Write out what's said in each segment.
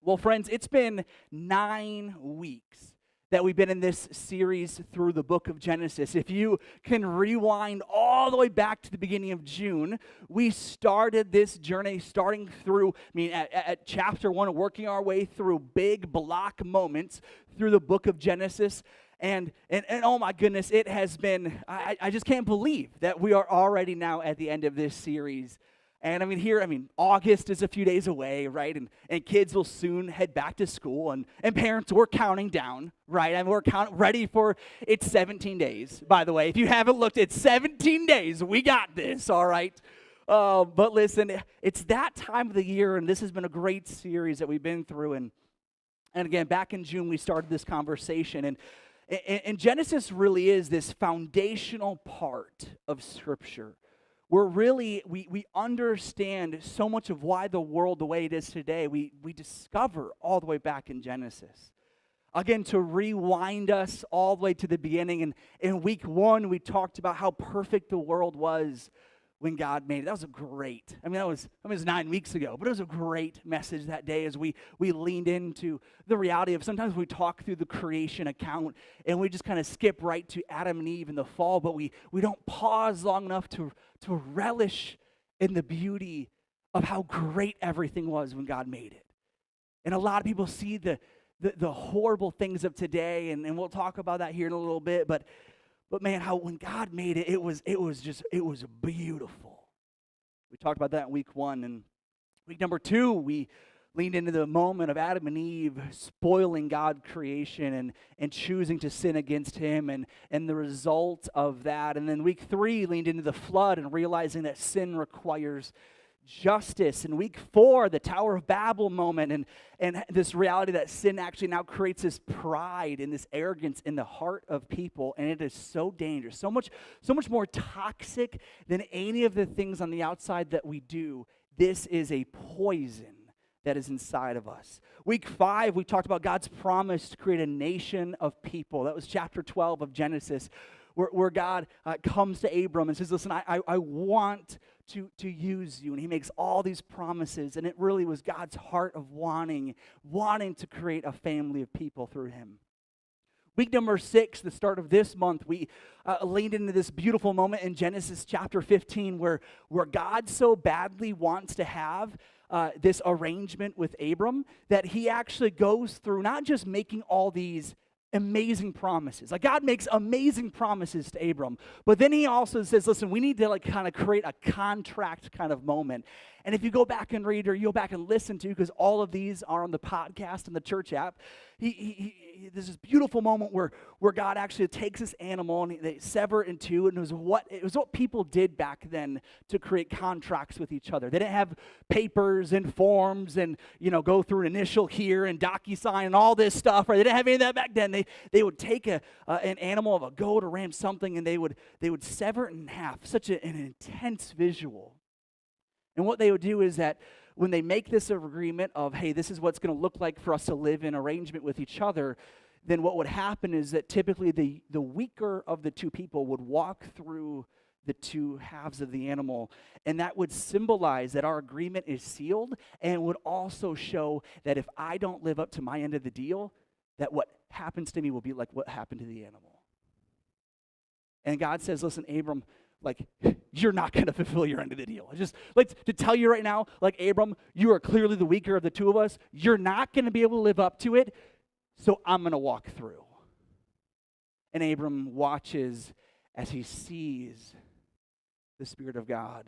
Well, friends, it's been 9 weeks that we've been in this series through the book of Genesis. If you can rewind all the way back to the beginning of June, we started this journey starting through, at chapter 1, working our way through big block moments through the book of Genesis. And oh my goodness, it has been, I just can't believe that we are already now at the end of this series. And August is a few days away, right? And kids will soon head back to school. And parents, we're counting down, right? And we're ready for, it's 17 days, by the way. If you haven't looked, it's 17 days. We got this, all right? But listen, it's that time of the year, and this has been a great series that we've been through. And again, back in June, we started this conversation. And Genesis really is this foundational part of Scripture, where really we understand so much of why the world the way it is today, we discover all the way back in Genesis. Again, to rewind us all the way to the beginning, and in week 1, we talked about how perfect the world was when God made it. That was that was 9 weeks ago, but it was a great message that day as we leaned into the reality of sometimes we talk through the creation account and we just kind of skip right to Adam and Eve in the fall, but we don't pause long enough to relish in the beauty of how great everything was when God made it. And a lot of people see the horrible things of today, and we'll talk about that here in a little bit, but man, how when God made it, it was beautiful. We talked about that in week 1. And week number 2, we leaned into the moment of Adam and Eve spoiling God's creation and choosing to sin against him and the result of that. And then week 3 leaned into the flood and realizing that sin requires justice. In week 4, the Tower of Babel moment and this reality that sin actually now creates this pride and this arrogance in the heart of people, and it is so dangerous, so much more toxic than any of the things on the outside that we do. This is a poison that is inside of us. Week 5, we talked about God's promise to create a nation of people. That was chapter 12 of Genesis, where God comes to Abram and says, listen, I want to use you. And he makes all these promises, and it really was God's heart of wanting to create a family of people through him. Week number 6, the start of this month, we leaned into this beautiful moment in Genesis chapter 15 where God so badly wants to have this arrangement with Abram that he actually goes through not just making all these amazing promises. Like God makes amazing promises to Abram, but then he also says, listen, we need to kind of create a contract kind of moment. And if you go back and read or you go back and listen to, because all of these are on the podcast and the church app, there's this beautiful moment where God actually takes this animal and they sever it in two, and it was what people did back then to create contracts with each other. They didn't have papers and forms and go through an initial here and DocuSign and all this stuff. Right? They didn't have any of that back then. They would take an animal of a goat or ram, something, and they would sever it in half. Such an intense visual. And what they would do is that when they make this agreement of, hey, this is what's going to look like for us to live in arrangement with each other, then what would happen is that typically the weaker of the two people would walk through the two halves of the animal, and that would symbolize that our agreement is sealed, and would also show that if I don't live up to my end of the deal, that what happens to me will be like what happened to the animal. And God says, listen, Abram, you're not going to fulfill your end of the deal. Just to tell you right now, Abram, you are clearly the weaker of the two of us. You're not going to be able to live up to it, so I'm going to walk through. And Abram watches as he sees the Spirit of God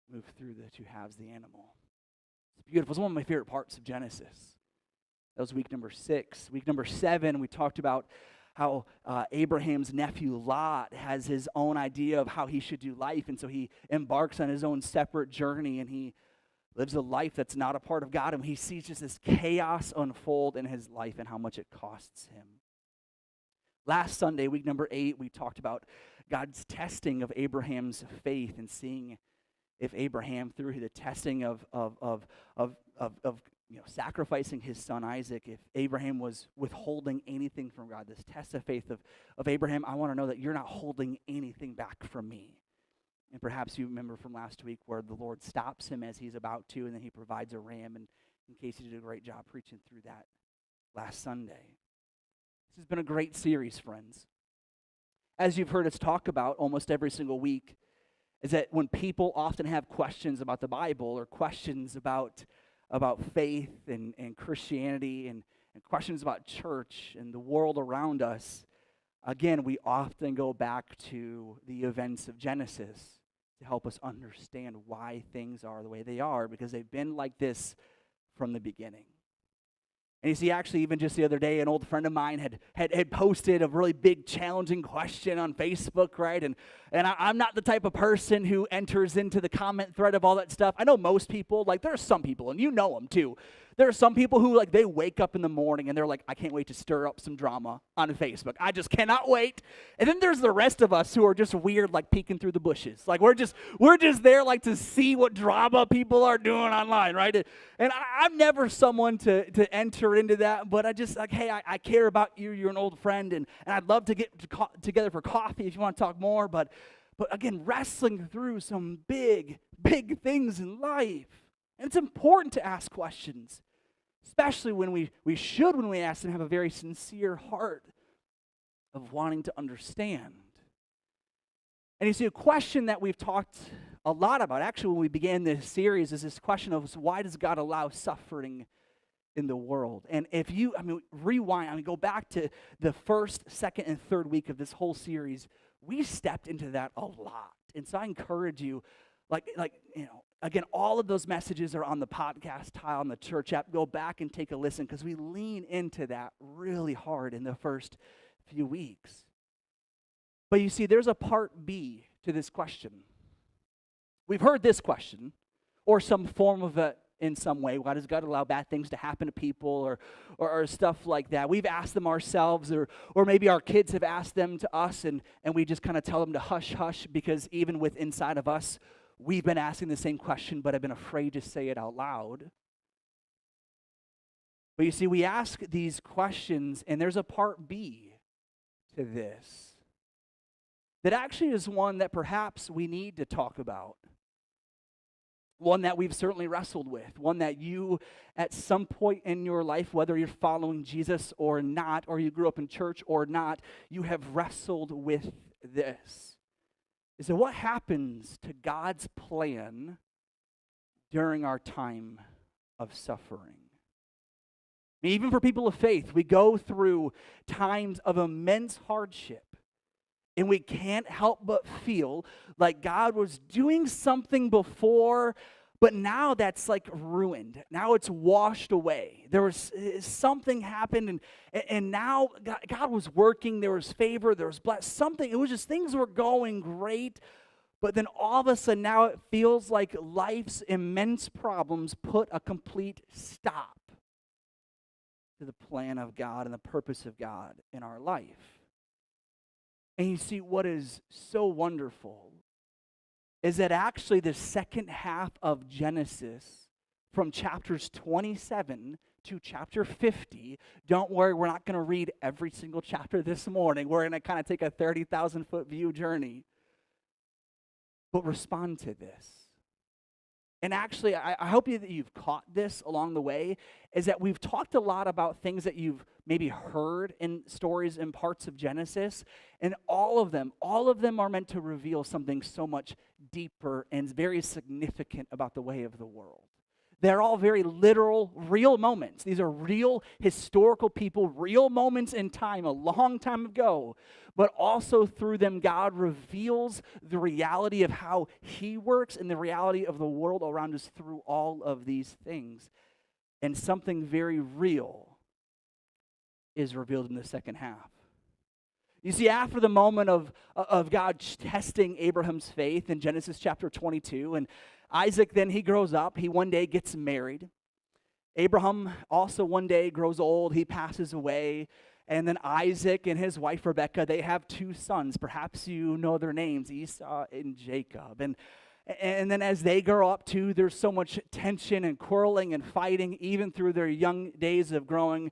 move through the two halves of the animal. It's beautiful. It's one of my favorite parts of Genesis. That was week number 6. Week number 7, we talked about how Abraham's nephew Lot has his own idea of how he should do life, and so he embarks on his own separate journey, and he lives a life that's not a part of God, and he sees just this chaos unfold in his life and how much it costs him. Last Sunday, week number 8, we talked about God's testing of Abraham's faith and seeing if Abraham, through the testing of sacrificing his son Isaac, if Abraham was withholding anything from God. This test of faith of Abraham, I want to know that you're not holding anything back from me. And perhaps you remember from last week where the Lord stops him as he's about to, and then he provides a ram, and And Casey did a great job preaching through that last Sunday. This has been a great series, friends. As you've heard us talk about almost every single week, is that when people often have questions about the Bible or questions about faith and Christianity and questions about church and the world around us, again, we often go back to the events of Genesis to help us understand why things are the way they are, because they've been like this from the beginning. And you see, actually, even just the other day, an old friend of mine had posted a really big, challenging question on Facebook, right? And I'm not the type of person who enters into the comment thread of all that stuff. I know most people, like, there are some people, and you know them too. There are some people who, like, they wake up in the morning and they're like, I can't wait to stir up some drama on Facebook. I just cannot wait. And then there's the rest of us who are just weird, like peeking through the bushes. Like, we're just there, like, to see what drama people are doing online, right? And I'm never someone to enter into that, but I just, like, hey, I care about you. You're an old friend, and I'd love to get together for coffee if you want to talk more. But again, wrestling through some big things in life. And it's important to ask questions, especially when we ask them, have a very sincere heart of wanting to understand. And you see, a question that we've talked a lot about, actually when we began this series, is this question of why does God allow suffering in the world? And if you, rewind, go back to the first, second, and third week of this whole series, we stepped into that a lot. And so I encourage you, again, all of those messages are on the podcast tile on the church app. Go back and take a listen, because we lean into that really hard in the first few weeks. But you see, there's a part B to this question. We've heard this question, or some form of it in some way. Why does God allow bad things to happen to people, or stuff like that? We've asked them ourselves, or maybe our kids have asked them to us, and we just kind of tell them to hush, hush, because even with inside of us, we've been asking the same question, but I've been afraid to say it out loud. But you see, we ask these questions, and there's a part B to this that actually is one that perhaps we need to talk about. One that we've certainly wrestled with. One that you, at some point in your life, whether you're following Jesus or not, or you grew up in church or not, you have wrestled with this. Is that what happens to God's plan during our time of suffering? Even for people of faith, we go through times of immense hardship, and we can't help but feel like God was doing something before, but now that's like ruined. Now it's washed away. There was something happened, and now God was working. There was favor. There was something. It was just things were going great, but then all of a sudden now it feels like life's immense problems put a complete stop to the plan of God and the purpose of God in our life. And you see, what is so wonderful is that actually the second half of Genesis, from chapters 27 to chapter 50, don't worry, we're not going to read every single chapter this morning. We're going to kind of take a 30,000-foot view journey. But respond to this. And actually, I hope that you've caught this along the way, is that we've talked a lot about things that you've maybe heard in stories and parts of Genesis, and all of them are meant to reveal something so much deeper and very significant about the way of the world. They're all very literal, real moments. These are real historical people, real moments in time, a long time ago. But also through them, God reveals the reality of how He works and the reality of the world around us through all of these things. And something very real is revealed in the second half. You see, after the moment of God testing Abraham's faith in Genesis chapter 22, and Isaac, then he grows up. He one day gets married. Abraham also one day grows old. He passes away. And then Isaac and his wife Rebekah, they have two sons. Perhaps you know their names, Esau and Jacob. And then as they grow up too, there's so much tension and quarreling and fighting, even through their young days of growing.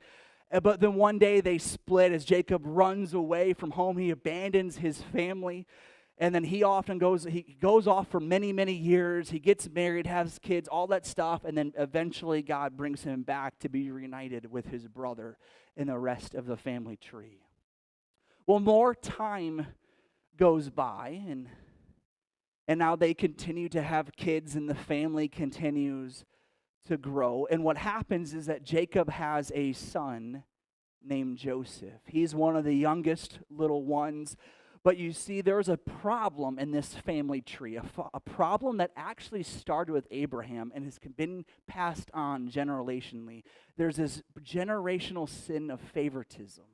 But then one day they split as Jacob runs away from home. He abandons his family. And then he goes off for many, many years. He gets married, has kids, all that stuff, and then eventually God brings him back to be reunited with his brother and the rest of the family tree. Well, more time goes by, and now they continue to have kids, and the family continues to grow. And what happens is that Jacob has a son named Joseph. He's one of the youngest little ones. But you see, there's a problem in this family tree, a problem that actually started with Abraham and has been passed on generationally. There's this generational sin of favoritism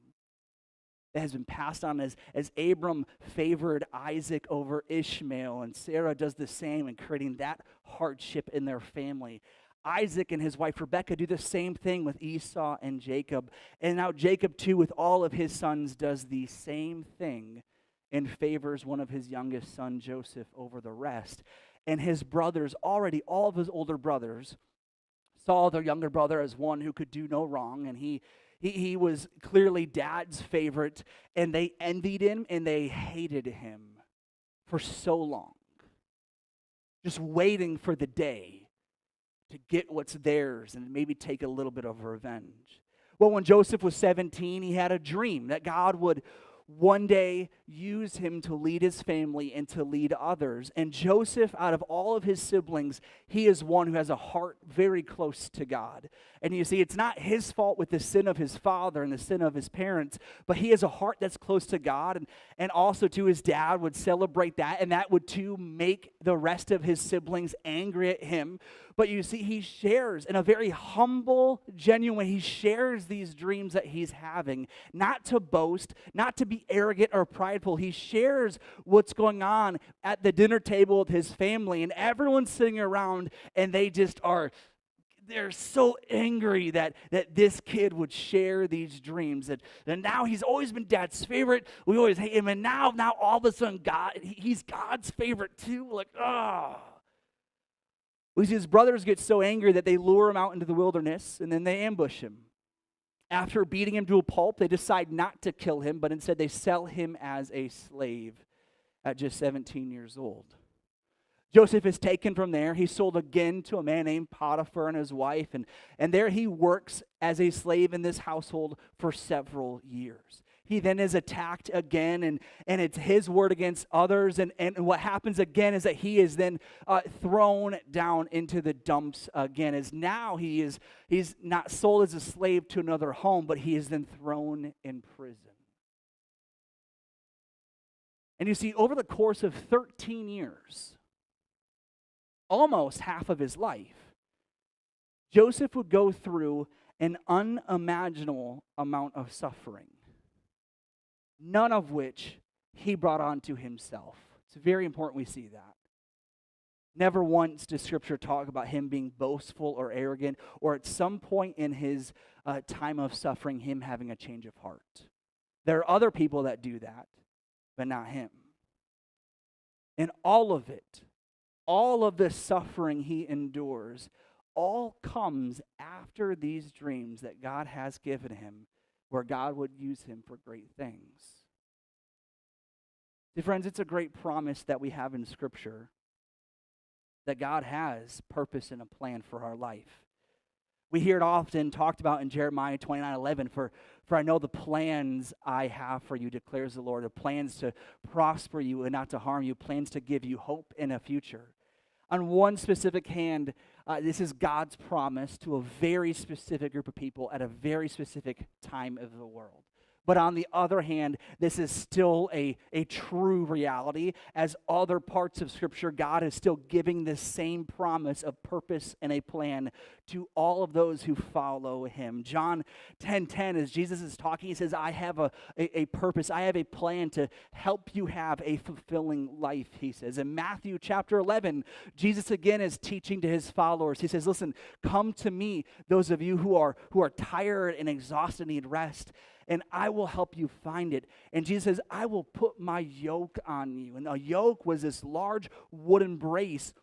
that has been passed on as Abram favored Isaac over Ishmael, and Sarah does the same in creating that hardship in their family. Isaac and his wife Rebekah do the same thing with Esau and Jacob. And now Jacob, too, with all of his sons, does the same thing and favors one of his youngest son, Joseph, over the rest. And his brothers, already all of his older brothers, saw their younger brother as one who could do no wrong, and he was clearly dad's favorite, and they envied him and they hated him for so long, just waiting for the day to get what's theirs and maybe take a little bit of revenge. Well, when Joseph was 17, he had a dream that God would one day use him to lead his family and to lead others. And Joseph, out of all of his siblings, he is one who has a heart very close to God. And you see, it's not his fault with the sin of his father and the sin of his parents, but he has a heart that's close to God. And also, too, his dad would celebrate that, and that would, too, make the rest of his siblings angry at him. But you see, he shares in a very humble, genuine way. He shares these dreams that he's having, not to boast, not to be arrogant or prideful. He shares what's going on at the dinner table with his family, and everyone's sitting around, and they're so angry that this kid would share these dreams. And now he's always been dad's favorite. We always hate him, and now all of a sudden he's God's favorite too. Like, ah. We see his brothers get so angry that they lure him out into the wilderness, and then they ambush him. After beating him to a pulp, they decide not to kill him, but instead they sell him as a slave at just 17 years old. Joseph is taken from there. He's sold again to a man named Potiphar and his wife, and there he works as a slave in this household for several years. He then is attacked again, and it's his word against others. And what happens again is that he is then thrown down into the dumps again. As now he's not sold as a slave to another home, but he is then thrown in prison. And you see, over the course of 13 years, almost half of his life, Joseph would go through an unimaginable amount of suffering, none of which he brought onto himself. It's very important we see that. Never once does Scripture talk about him being boastful or arrogant, or at some point in his time of suffering, him having a change of heart. There are other people that do that, but not him. And all of it, all of the suffering he endures, all comes after these dreams that God has given him, where God would use him for great things. See, friends, it's a great promise that we have in Scripture, that God has purpose and a plan for our life. We hear it often talked about in Jeremiah 29:11, for I know the plans I have for you, declares the Lord, the plans to prosper you and not to harm you, plans to give you hope in a future. On one specific hand, this is God's promise to a very specific group of people at a very specific time of the world. But on the other hand, this is still a true reality. As other parts of Scripture, God is still giving this same promise of purpose and a plan to all of those who follow him. John 10:10, as Jesus is talking, he says, I have a purpose. I have a plan to help you have a fulfilling life, he says. In Matthew chapter 11, Jesus again is teaching to his followers. He says, listen, come to me, those of you who are tired and exhausted, need rest, and I will help you find it. And Jesus says, I will put my yoke on you. And a yoke was this large wooden brace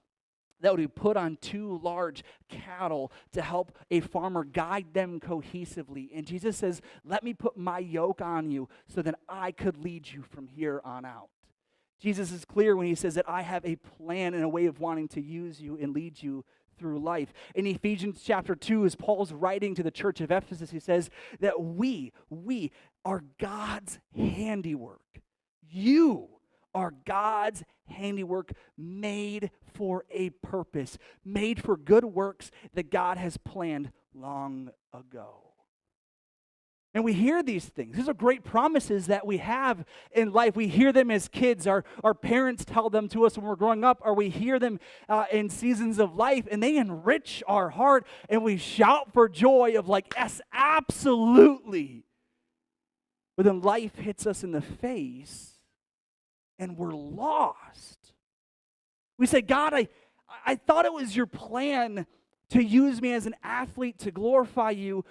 that would be put on two large cattle to help a farmer guide them cohesively. And Jesus says, let me put my yoke on you so that I could lead you from here on out. Jesus is clear when he says that I have a plan and a way of wanting to use you and lead you through life. In Ephesians chapter 2, as Paul's writing to the church of Ephesus, he says that we are God's handiwork. You are God's handiwork, made for a purpose, made for good works that God has planned long ago. And we hear these things. These are great promises that we have in life. We hear them as kids. Our parents tell them to us when we're growing up, or we hear them in seasons of life, and they enrich our heart, and we shout for joy of like, yes, absolutely. But then life hits us in the face, and we're lost. We say, God, I thought it was your plan to use me as an athlete to glorify you,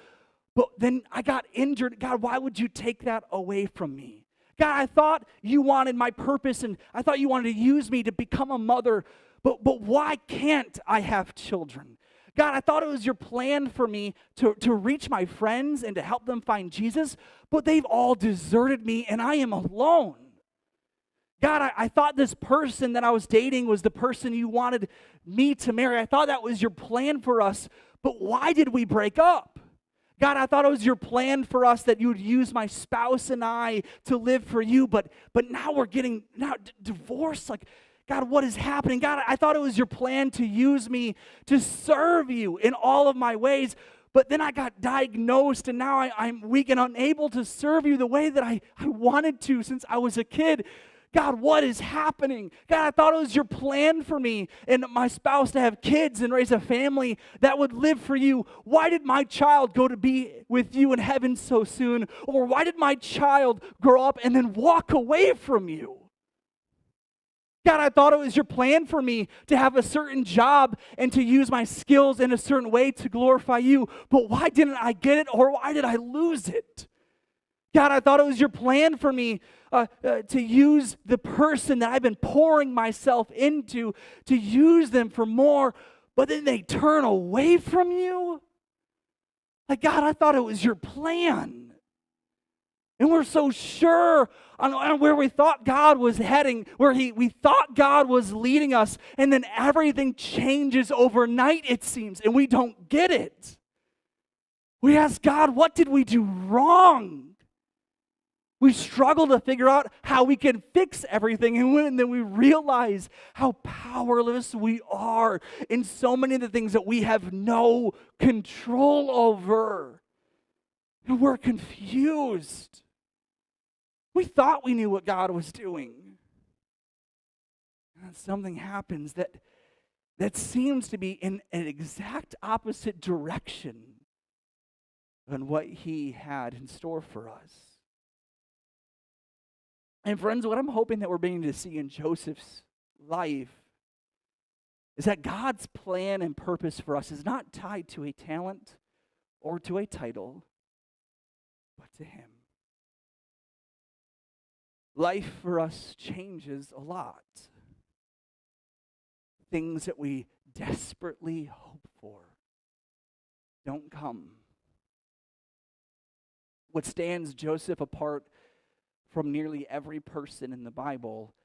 but then I got injured. God, why would you take that away from me? God, I thought you wanted my purpose, and I thought you wanted to use me to become a mother, but why can't I have children? God, I thought it was your plan for me to reach my friends and to help them find Jesus, but they've all deserted me, and I am alone. God, I thought this person that I was dating was the person you wanted me to marry. I thought that was your plan for us, but why did we break up? God, I thought it was your plan for us that you would use my spouse and I to live for you, but now we're getting divorced. Like, God, what is happening? God, I thought it was your plan to use me to serve you in all of my ways, but then I got diagnosed, and now I'm weak and unable to serve you the way that I wanted to since I was a kid. God, what is happening? God, I thought it was your plan for me and my spouse to have kids and raise a family that would live for you. Why did my child go to be with you in heaven so soon? Or why did my child grow up and then walk away from you? God, I thought it was your plan for me to have a certain job and to use my skills in a certain way to glorify you. But why didn't I get it, or why did I lose it? God, I thought it was your plan for me to use the person that I've been pouring myself into, to use them for more, but then they turn away from you? Like, God, I thought it was your plan. And we're so sure on where we thought God was heading, where we thought God was leading us, and then everything changes overnight, it seems, and we don't get it. We ask God, what did we do wrong? We struggle to figure out how we can fix everything, and then we realize how powerless we are in so many of the things that we have no control over. And we're confused. We thought we knew what God was doing. And then something happens that seems to be in an exact opposite direction than what He had in store for us. And friends, what I'm hoping that we're beginning to see in Joseph's life is that God's plan and purpose for us is not tied to a talent or to a title, but to Him. Life for us changes a lot. Things that we desperately hope for don't come. What stands Joseph apart from nearly every person in the Bible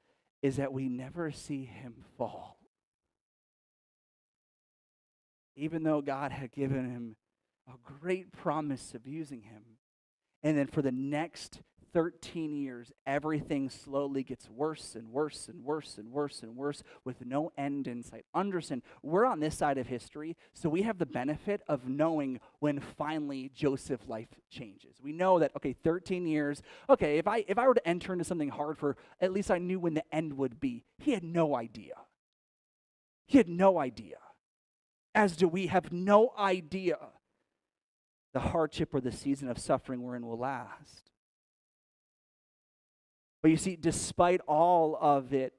is that we never see him fall. Even though God had given him a great promise of using him, and then for the next 13 years, everything slowly gets worse and worse and worse and worse and worse with no end in sight. Understand, we're on this side of history, so we have the benefit of knowing when finally Joseph's life changes. We know that, okay, 13 years, okay, if I were to enter into something hard for, at least I knew when the end would be. He had no idea. He had no idea. As do we have no idea the hardship or the season of suffering we're in will last. But you see, despite all of it,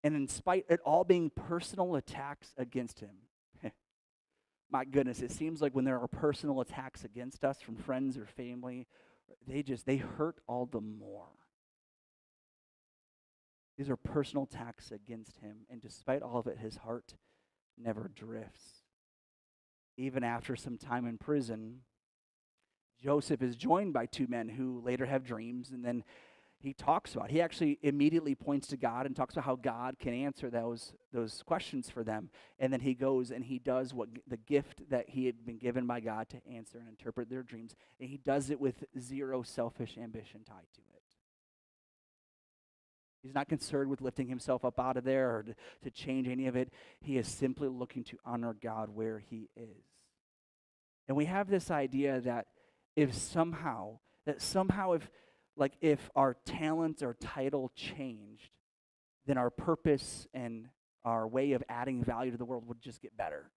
and in spite of it all being personal attacks against him, my goodness, it seems like when there are personal attacks against us from friends or family, they hurt all the more. These are personal attacks against him, and despite all of it, his heart never drifts. Even after some time in prison, Joseph is joined by two men who later have dreams, and then he talks about. He actually immediately points to God and talks about how God can answer those questions for them. And then he goes and he does what the gift that he had been given by God to answer and interpret their dreams. And he does it with zero selfish ambition tied to it. He's not concerned with lifting himself up out of there or to change any of it. He is simply looking to honor God where he is. And we have this idea that if somehow if our talents or title changed, then our purpose and our way of adding value to the world would just get better.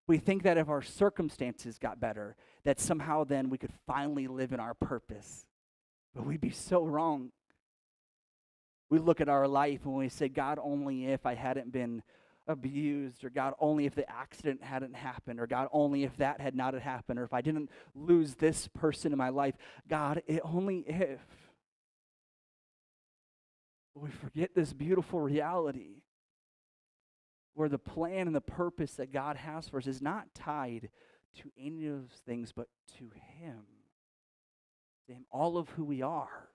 We think that if our circumstances got better, that somehow then we could finally live in our purpose. But we'd be so wrong. We look at our life and we say, God, only if I hadn't been abused, or God, only if the accident hadn't happened, or God, only if that had not happened, or if I didn't lose this person in my life, God, only if. But we forget this beautiful reality where the plan and the purpose that God has for us is not tied to any of those things, but to Him. All of who we are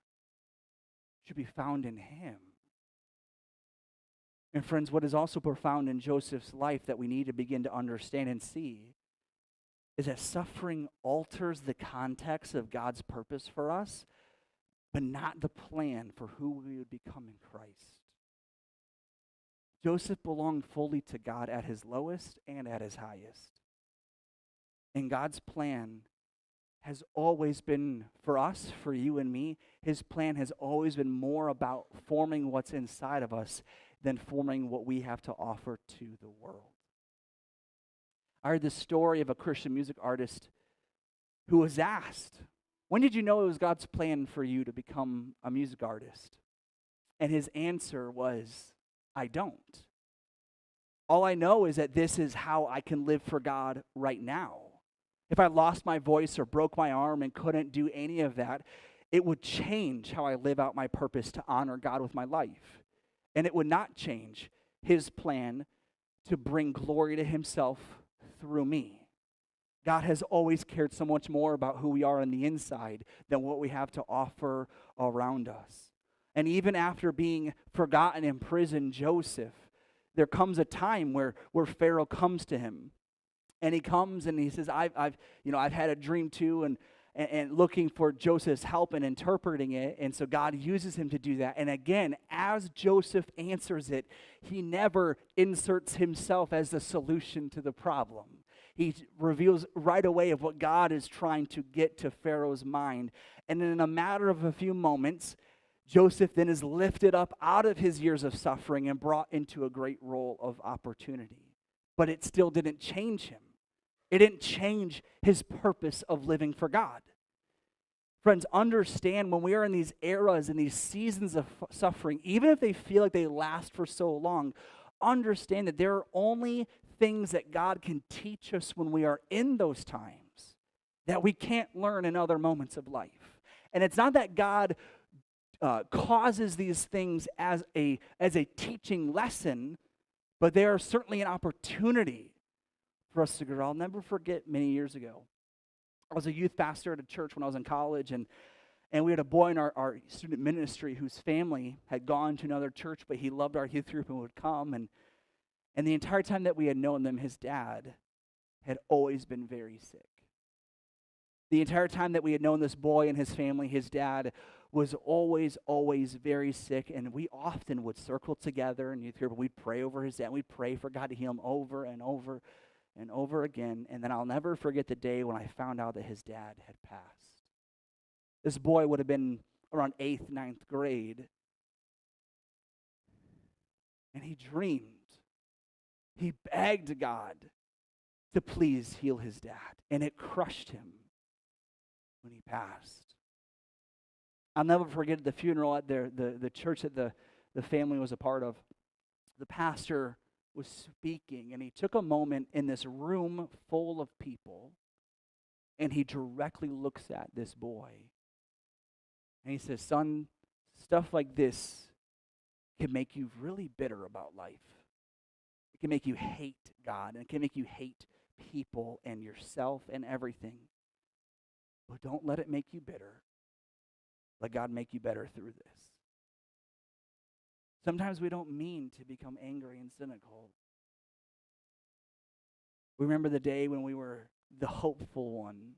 should be found in Him. And friends, what is also profound in Joseph's life that we need to begin to understand and see is that suffering alters the context of God's purpose for us, but not the plan for who we would become in Christ. Joseph belonged fully to God at his lowest and at his highest. And God's plan has always been for us, for you and me, His plan has always been more about forming what's inside of us than forming what we have to offer to the world. I heard the story of a Christian music artist who was asked, when did you know it was God's plan for you to become a music artist? And his answer was, I don't. All I know is that this is how I can live for God right now. If I lost my voice or broke my arm and couldn't do any of that, it would change how I live out my purpose to honor God with my life. And it would not change His plan to bring glory to Himself through me. God has always cared so much more about who we are on the inside than what we have to offer around us. And even after being forgotten in prison, Joseph, there comes a time where Pharaoh comes to him. And he comes and he says, I've had a dream too, and looking for Joseph's help in interpreting it. And so God uses him to do that. And again, as Joseph answers it, he never inserts himself as the solution to the problem. He reveals right away of what God is trying to get to Pharaoh's mind. And in a matter of a few moments, Joseph then is lifted up out of his years of suffering and brought into a great role of opportunity. But it still didn't change him. It didn't change his purpose of living for God. Friends, understand when we are in these eras and these seasons of suffering, even if they feel like they last for so long, understand that there are only things that God can teach us when we are in those times that we can't learn in other moments of life. And it's not that God causes these things as a teaching lesson, but they are certainly an opportunity for us to grow. I'll never forget many years ago. I was a youth pastor at a church when I was in college, and we had a boy in our student ministry whose family had gone to another church, but he loved our youth group and would come. And the entire time that we had known them, his dad had always been very sick. The entire time that we had known this boy and his family, his dad was always very sick, and we often would circle together in youth group, and we'd pray over his dad. We'd pray for God to heal him over and over and over again. And then I'll never forget the day when I found out that his dad had passed. This boy would have been around 8th, 9th grade. And he dreamed. He begged God to please heal his dad. And it crushed him when he passed. I'll never forget the funeral at the church that the family was a part of. The pastor was speaking, and he took a moment in this room full of people, and he directly looks at this boy, and he says, son, stuff like this can make you really bitter about life. It can make you hate God, and it can make you hate people and yourself and everything. But don't let it make you bitter. let God make you better through this. Sometimes we don't mean to become angry and cynical. We remember the day when we were the hopeful one,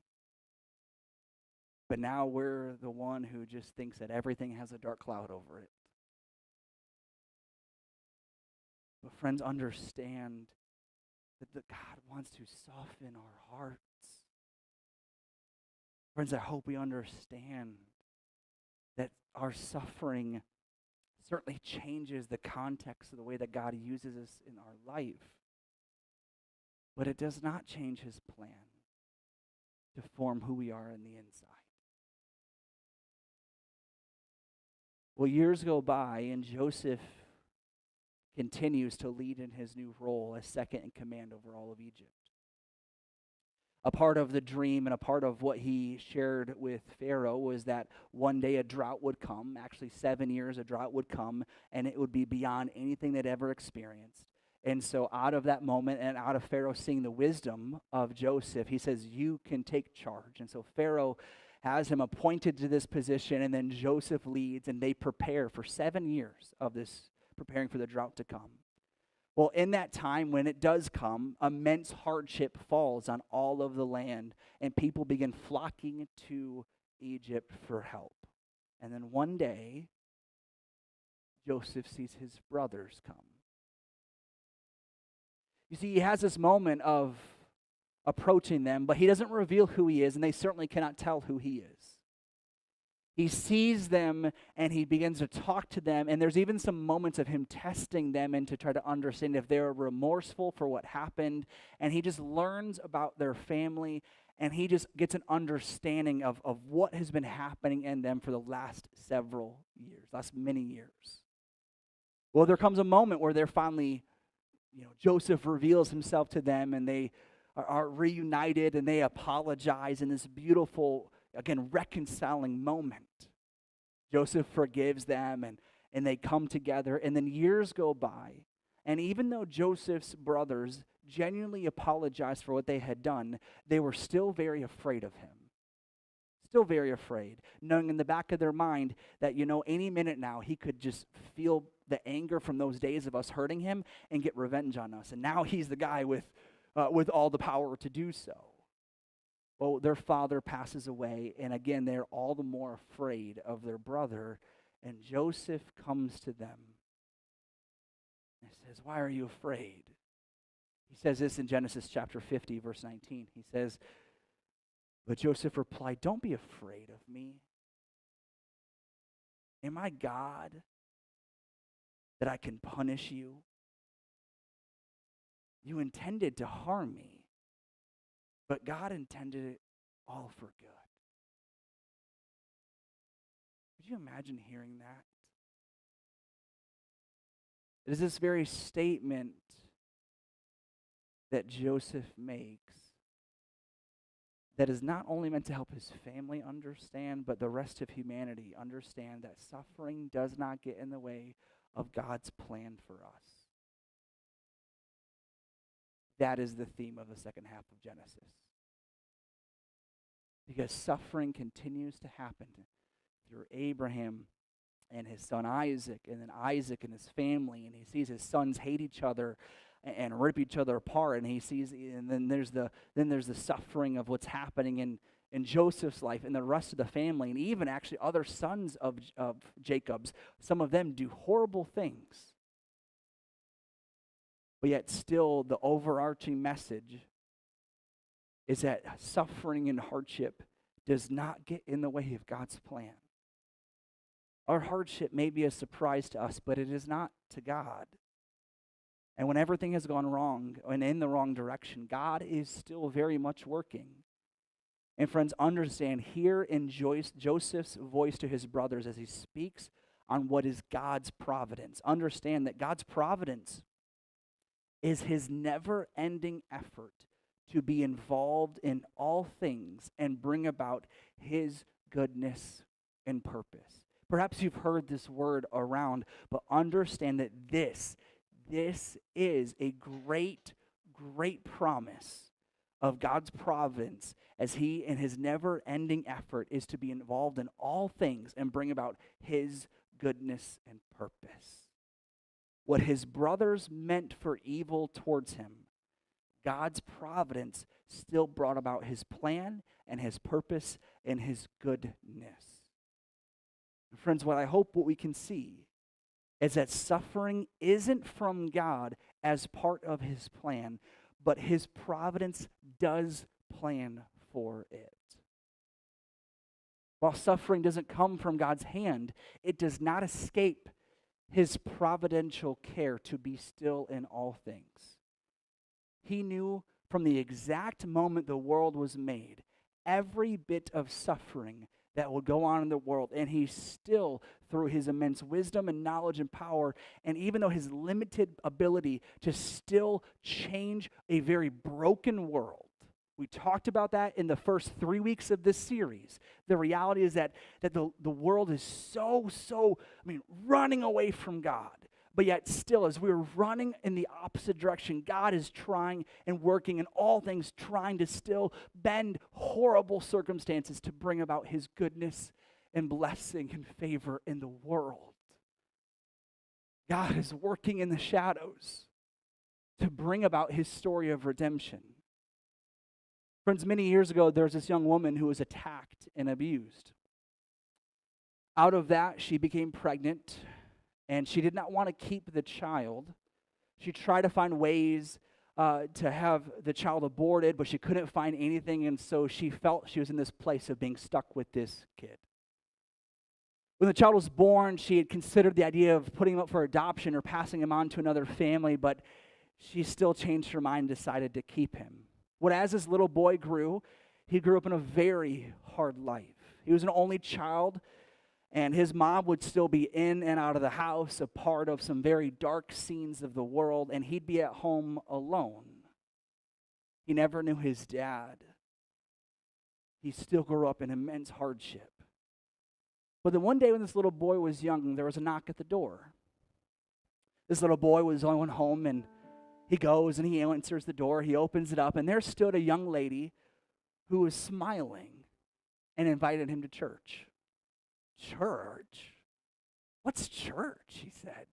but now we're the one who just thinks that everything has a dark cloud over it. But friends, understand that God wants to soften our hearts. Friends, I hope we understand that our suffering certainly changes the context of the way that God uses us in our life. But it does not change his plan to form who we are on the inside. Well, years go by, and Joseph continues to lead in his new role as second in command over all of Egypt. A part of the dream and a part of what he shared with Pharaoh was that one day a drought would come, actually 7 years a drought would come, and it would be beyond anything they'd ever experienced. And so out of that moment and out of Pharaoh seeing the wisdom of Joseph, he says, you can take charge. And so Pharaoh has him appointed to this position, and then Joseph leads, and they prepare for 7 years of this, preparing for the drought to come. Well, in that time, when it does come, immense hardship falls on all of the land, and people begin flocking to Egypt for help. And then one day, Joseph sees his brothers come. You see, he has this moment of approaching them, but he doesn't reveal who he is, and they certainly cannot tell who he is. He sees them, and he begins to talk to them, and there's even some moments of him testing them and to try to understand if they're remorseful for what happened, and he just learns about their family, and he just gets an understanding of what has been happening in them for the last several years, last many years. Well, there comes a moment where they're finally, Joseph reveals himself to them, and they are reunited, and they apologize in this beautiful, again, reconciling moment. Joseph forgives them, and they come together, and then years go by, and even though Joseph's brothers genuinely apologized for what they had done, they were still very afraid of him. Still very afraid, knowing in the back of their mind that, any minute now he could just feel the anger from those days of us hurting him and get revenge on us. And now he's the guy with all the power to do so. Well, their father passes away, and again, they're all the more afraid of their brother. And Joseph comes to them and says, why are you afraid? He says this in Genesis chapter 50, verse 19. He says, but Joseph replied, don't be afraid of me. Am I God that I can punish you? You intended to harm me, but God intended it all for good. Could you imagine hearing that? It is this very statement that Joseph makes that is not only meant to help his family understand, but the rest of humanity understand that suffering does not get in the way of God's plan for us. That is the theme of the second half of Genesis. Because suffering continues to happen through Abraham and his son Isaac, and then Isaac and his family, and he sees his sons hate each other and rip each other apart, and he sees, and then there's the suffering of what's happening in Joseph's life and the rest of the family, and even actually other sons of Jacob's. Some of them do horrible things. But yet still the overarching message is that suffering and hardship does not get in the way of God's plan. Our hardship may be a surprise to us, but it is not to God. And when everything has gone wrong and in the wrong direction, God is still very much working. And friends, understand here in Joseph's voice to his brothers as he speaks on what is God's providence. Understand that God's providence is his never-ending effort to be involved in all things and bring about his goodness and purpose. Perhaps you've heard this word around, but understand that this is a great, great promise of God's providence as he, in his never-ending effort, is to be involved in all things and bring about his goodness and purpose. What his brothers meant for evil towards him, God's providence still brought about his plan and his purpose and his goodness. Friends, what we can see is that suffering isn't from God as part of his plan, but his providence does plan for it. While suffering doesn't come from God's hand, it does not escape his providential care to be still in all things. He knew from the exact moment the world was made, every bit of suffering that would go on in the world, and he still, through his immense wisdom and knowledge and power, and even though his limited ability to still change a very broken world. We talked about that in the first 3 weeks of this series. The reality is that the world is so, running away from God. But yet still, as we're running in the opposite direction, God is trying and working in all things, trying to still bend horrible circumstances to bring about his goodness and blessing and favor in the world. God is working in the shadows to bring about his story of redemption. Friends, many years ago, there was this young woman who was attacked and abused. Out of that, she became pregnant, and she did not want to keep the child. She tried to find ways to have the child aborted, but she couldn't find anything, and so she felt she was in this place of being stuck with this kid. When the child was born, she had considered the idea of putting him up for adoption or passing him on to another family, but she still changed her mind and decided to keep him. But as this little boy grew, he grew up in a very hard life. He was an only child, and his mom would still be in and out of the house, a part of some very dark scenes of the world, and he'd be at home alone. He never knew his dad. He still grew up in immense hardship. But then one day when this little boy was young, there was a knock at the door. This little boy was the only one home, and he goes and he answers the door. He opens it up, and there stood a young lady who was smiling and invited him to church. Church? What's church? He said.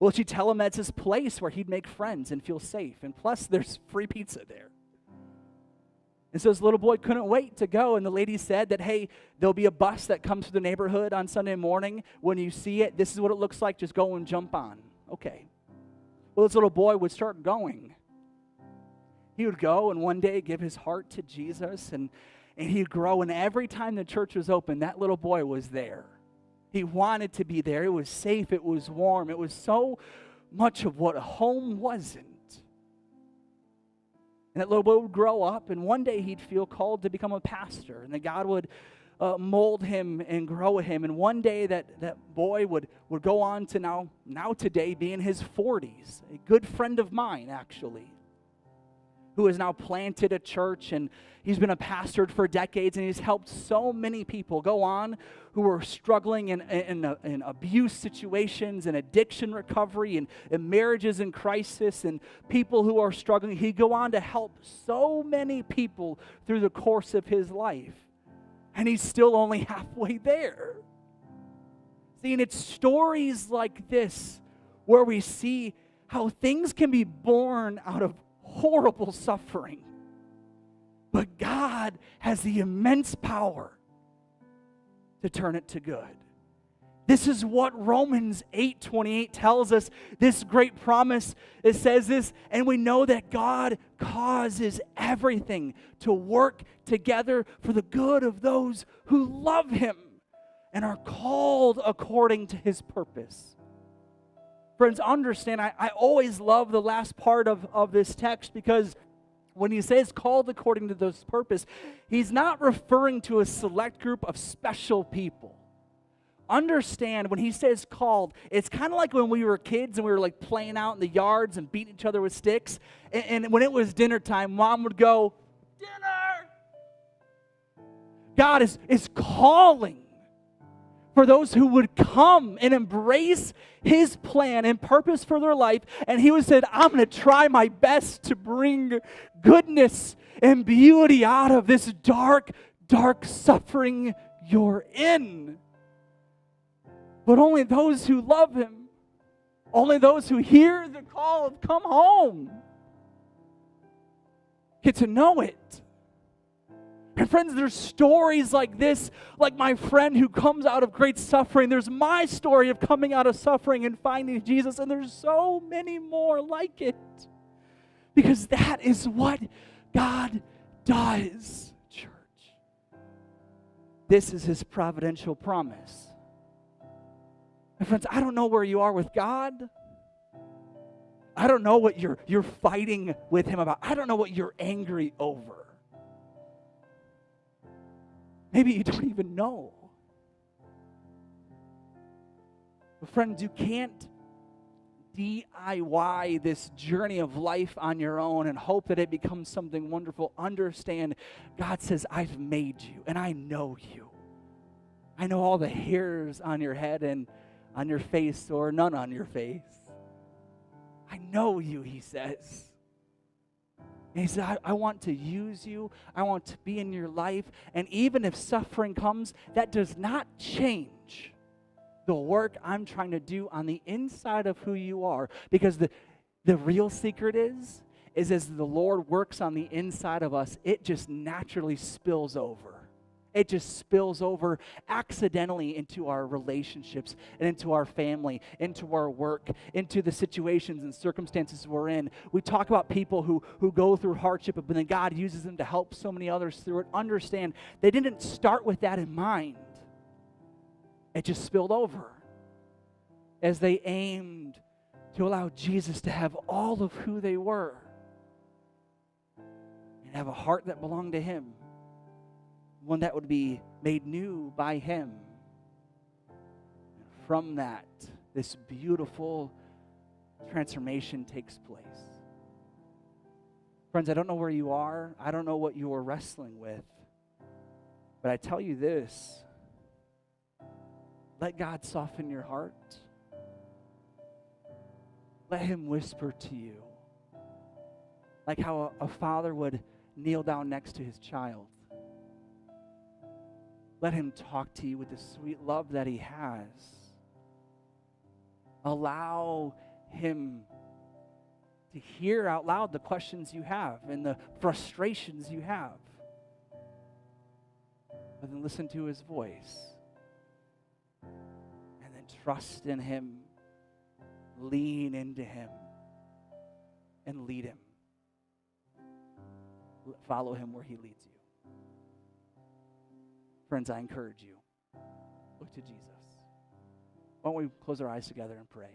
Well, she'd tell him that's his place where he'd make friends and feel safe. And plus, there's free pizza there. And so this little boy couldn't wait to go. And the lady said that, hey, there'll be a bus that comes through the neighborhood on Sunday morning. When you see it, this is what it looks like. Just go and jump on. Okay. Well, this little boy would start going. He would go and one day give his heart to Jesus, and he'd grow. And every time the church was open, that little boy was there. He wanted to be there. It was safe. It was warm. It was so much of what home wasn't. And that little boy would grow up, and one day he'd feel called to become a pastor, and that God would mold him and grow him. And one day that boy would go on to now today be in his 40s. A good friend of mine, actually, who has now planted a church, and he's been a pastor for decades, and he's helped so many people go on who are struggling in abuse situations and addiction recovery and marriages in crisis and people who are struggling. He'd go on to help so many people through the course of his life. And he's still only halfway there. See, and it's stories like this where we see how things can be born out of horrible suffering. But God has the immense power to turn it to good. This is what Romans 8:28 tells us, this great promise. It says this, and we know that God causes everything to work together for the good of those who love him and are called according to his purpose. Friends, understand, I always love the last part of this text, because when he says called according to this purpose, he's not referring to a select group of special people. Understand, when he says called, it's kind of like when we were kids and we were like playing out in the yards and beating each other with sticks. And when it was dinner time, mom would go, dinner! God is calling. for those who would come and embrace his plan and purpose for their life. And he would say, I'm going to try my best to bring goodness and beauty out of this dark, dark suffering you're in. But only those who love him, only those who hear the call of come home, get to know it. And friends, there's stories like this, like my friend who comes out of great suffering. There's my story of coming out of suffering and finding Jesus, and there's so many more like it. Because that is what God does, church. This is his providential promise. And friends, I don't know where you are with God. I don't know what you're fighting with him about. I don't know what you're angry over. Maybe you don't even know. But friends, you can't DIY this journey of life on your own and hope that it becomes something wonderful. Understand, God says, I've made you, and I know you. I know all the hairs on your head and on your face or none on your face. I know you, he says. And he said, I want to use you. I want to be in your life. And even if suffering comes, that does not change the work I'm trying to do on the inside of who you are. Because the real secret is as the Lord works on the inside of us, it just naturally spills over. It just spills over accidentally into our relationships and into our family, into our work, into the situations and circumstances we're in. We talk about people who go through hardship, but then God uses them to help so many others through it. Understand, they didn't start with that in mind. It just spilled over as they aimed to allow Jesus to have all of who they were and have a heart that belonged to him. One that would be made new by him. And from that, this beautiful transformation takes place. Friends, I don't know where you are. I don't know what you are wrestling with. But I tell you this. Let God soften your heart. Let him whisper to you. Like how a father would kneel down next to his child. Let him talk to you with the sweet love that he has. Allow him to hear out loud the questions you have and the frustrations you have. But then listen to his voice. And then trust in him. Lean into him. And lead him. Follow him where he leads you. Friends, I encourage you, look to Jesus. Why don't we close our eyes together and pray?